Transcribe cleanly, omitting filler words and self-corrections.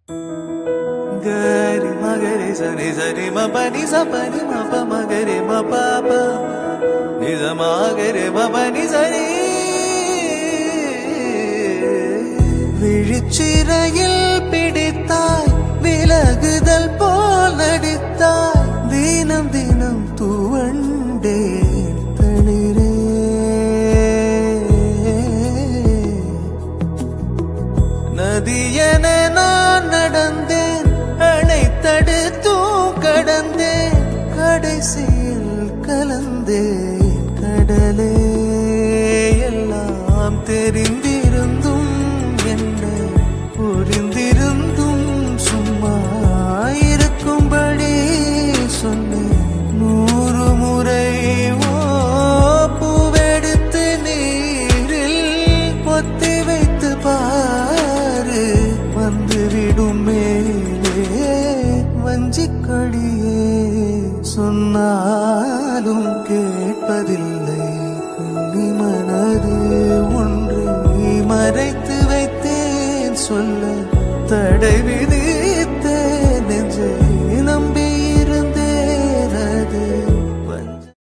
Gari magare sani sani ma pani sa pani ma pa magare ma pa pa ni sa magare ma pani sani விழிச்சிறையில் பிடித்தாய் விலகுதல் போல் நடித்தாய் தினம் தினம் துவண்டேன் தளிரே நதியென நான் நடந்தேன் அணைத்தடுத்தும் கடந்தேன் கடைசியில் கலந்தேன் கடலே எல்லாம் தெரிந்திருந்தும் என்னை புரிந்திருந்தும் சும்மா இருக்கும்படி சொன்னேன் 100 முறை பூவெடுத்து நீரில் பொத்தி வைத்து பாரு வந்துவிடும் மேலே வஞ்சிக்கொடியே சொன்னாலும் கேட்பதில்லை கண்ணி மனது ஒன்றை மறைத்து வைத்தேன் சொல்ல